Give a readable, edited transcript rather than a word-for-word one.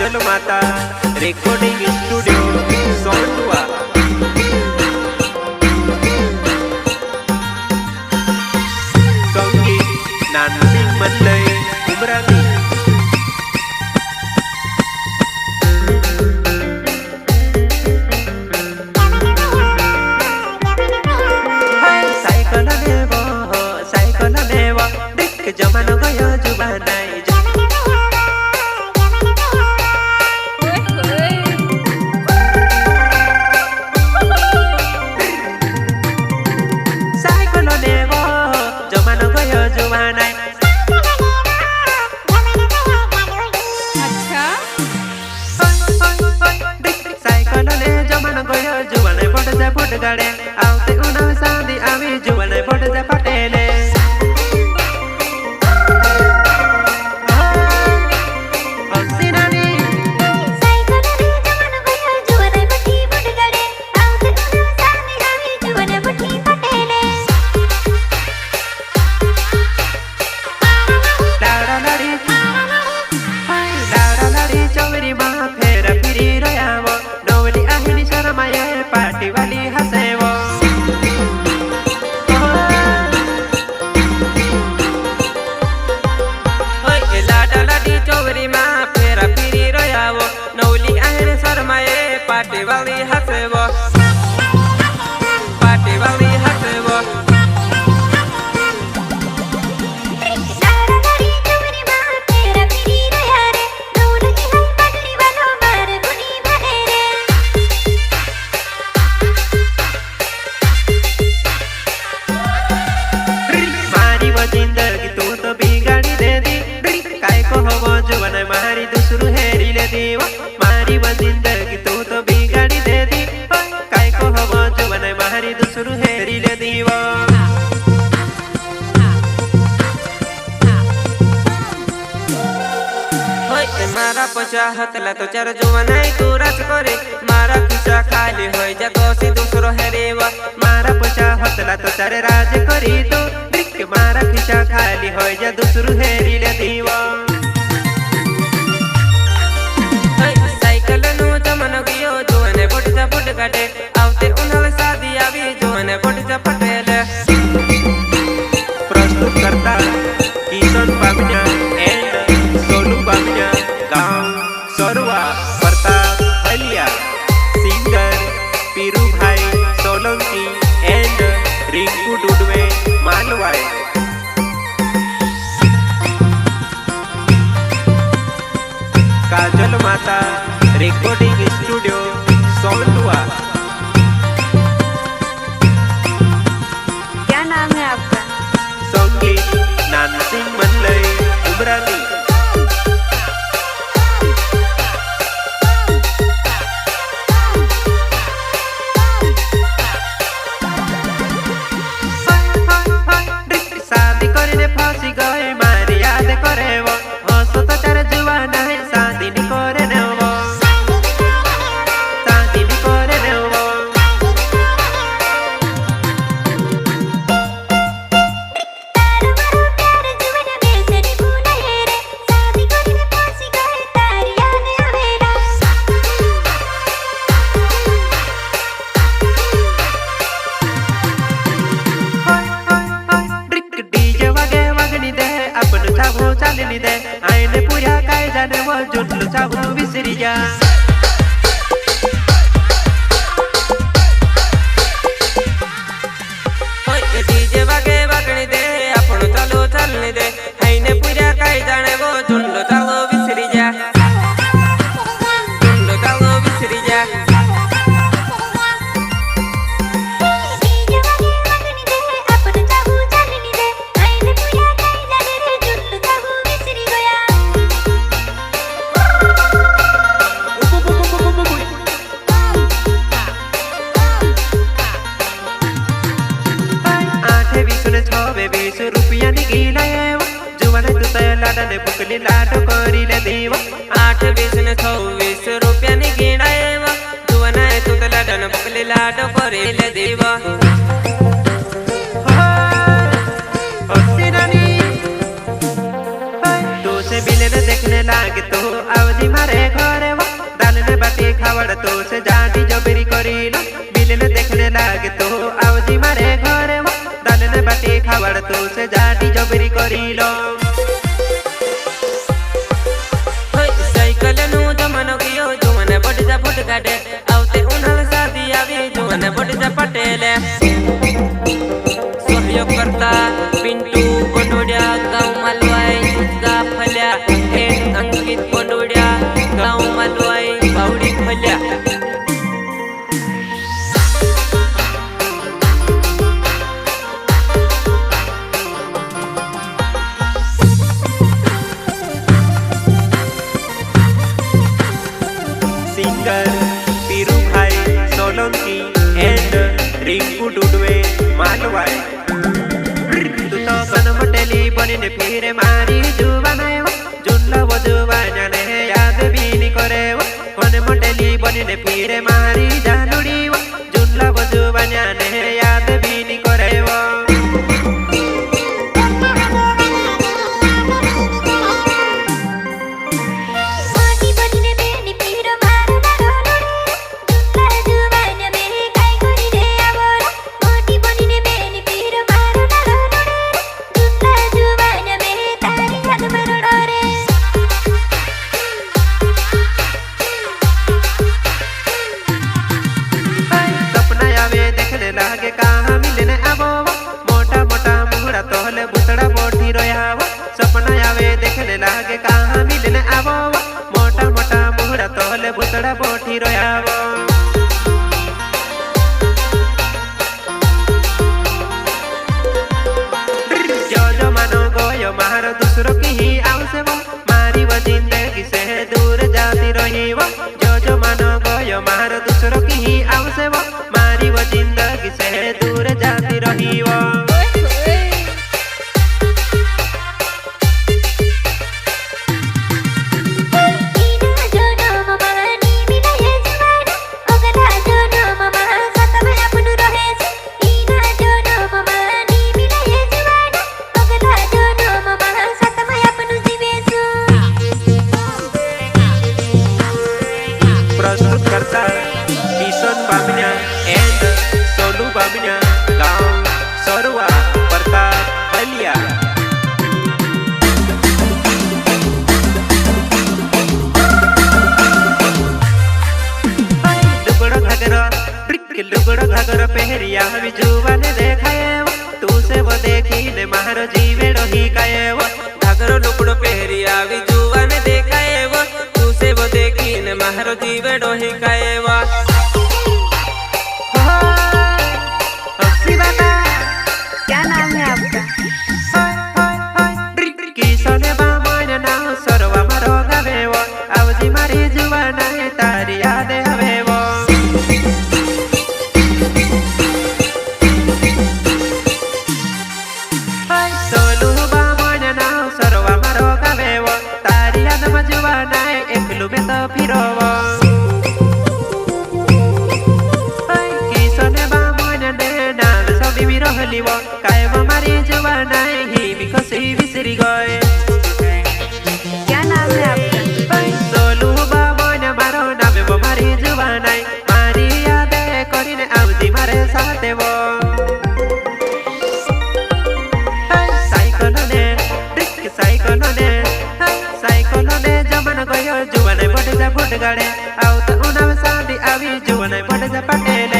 काजल माता recording studio Sondwa. संगीत नानसिंग मंडई उमरानी। Cycle नेवा देख जमाना गयो जुबानाई। गाड़े आवते उन्हें शादी आवी जुवन पट जा पटेले। चौरी माँ फेर फिरी रयावो नवली आहिनी शरमाया पार्टी वाली हसेवो। लाडा लाडी चौरी माँ फेर फिरी रयावो नवली आहिनी शरमाया पार्टी वाली हसेवो। पार्टी वाली हसेवो। जिंदगी तू तो बिगाड़ी दे दी काय को हो जुवन मारी दूसरू हेरी ले दीवा। मारी वो जिंदगी तू तो बिगाड़ी दे दी काय को हो जुवन मारी दूसरू हेरी ले दीवा। मारा पचा हतला तो चार जुवन तू रच करे मारा खिचा खाली हो जा कोसी दूसरो हेरीवा। मारा पचा हतला तो चार राज करी तो मारा खिचा खाली हो जा दूसरू हेरी ले दीवा। साइकिल नु जमन गयो जुवन फुट जा फुट काटे आवते उन्हें शादी आवी जुवन फुट जा पटेले। प्रस्तुत करता किशन बामजा एंड सोनू बामजा गांव सोरवा प्रताप हलिया। सिंगर पीरू भाई सोलंकी एंड रिंकू डुडवे मालवाई। काजल माता रिकॉर्डिंग स्टूडियो सोंडवा। क्या नाम है आपका? संगीत नानसिंग मंडई उमरानी। शादी करने फांसी गए मारी याद करे वो हंसो तो चार जुआन है शादी नहीं करे ने वो। शादी नहीं करे ने वो। चालनी दे आईने पूरा काय जाने वो जुटलू चाहू विसरी जा। डीजे वागे वागणी दे आपण चालू चालनी दे आईने पूरा काय जाने वो जुटलू चाहू विसरी जा। जुटलू चाहू विसरी जा। रुपया निघिला जुवन तू लाडने बुकली लाडो करी ले दीवा। 8 20 ने 26 रुपया निघिला जुवन तू लाडने बुकली लाडो करी ले दीवा। से बिले देखने लागे तो आवजी मारे घरे वो दालने बाटी खावड़ तो से जाटी जबरी करीलो मिलने देखने लागे तो आवजी मारे घरे वो दालने बाटी खावड़ तो से जाटी जबरी करीलो साइकिल नु जमानो कियो जुमने बड़ी जा फुट काटे आवते उन्हल शादी आवी जुमने बड़ी जा पटेले सहयोग करता पिंटू कोंडोडिया गाँव मालवाई सुजगा फल्या अंकित कोंडोडिया गाँव मालवाई बावड़ी फल्या सिंगर पीरू भाई सोलंकी एंड रिंकू डुडवे मालवाई तू तो कन मटेली बनिने फिरे मारी जुबानाय जुल्ला वो जुबाने याद भी नहीं करे वो कन मटेली बनिने फिरे मारी जानुड़ी वो जुल्ला वो जुबाने याद भी नहीं करे वो लागे कहाँ मिलने आवो मोटा मोटा मुहरा तोहले बुतड़ा बोठी रोयावो सपना आवे देखने लागे कहाँ मिलने आवो मोटा मोटा मुहरा तोहले बुतड़ा बोठी रोयावो जो जो मानो गोयो मारो दूसरों की ही आवसे वो मारी वो जिंदगी से दूर जाती रही वो जो मानो गोयो मारो दूसरों की ही आवसे वो मारी वो जिंदगी से दूर जाती रही वो प्रस्तुत करता किशन बामिया एंड सोनू बामिया गाँव सरुआ प्रताप बलिया लुगड़ो घाघर पहरिया भी जुबाने देखाए तू से वो देखी ने मारो जीवे रही काए वो घाघर लुगड़ो पहरिया भी जुबाने देखाए वो तू से वो देखी ने मारो जीवे रही काए वो क्या नाम है आपका? किसने बामन नाम सरवा मारो गावे वो आवजी मारी जुबाना तारी याद आवे वो सोनू बामन नाम सरवा मारो गावे वो तारी याद जुबाना एकलू में तो फिरो वो किसने बामन ने नाम सभी भी रहली वो कायम मारी जुबाना ही बिकसी बिसरी गए क्या नाम है आपका? सोनू बामन मारो नाम वो मारी जुबाना मारी याद करीने आवजी मारे साथे वो साइकिल ने जमन गयो जुबाने पट जा फुट गाड़े आउ तो उनाव शादी आवी जुबाने पट जा पटेले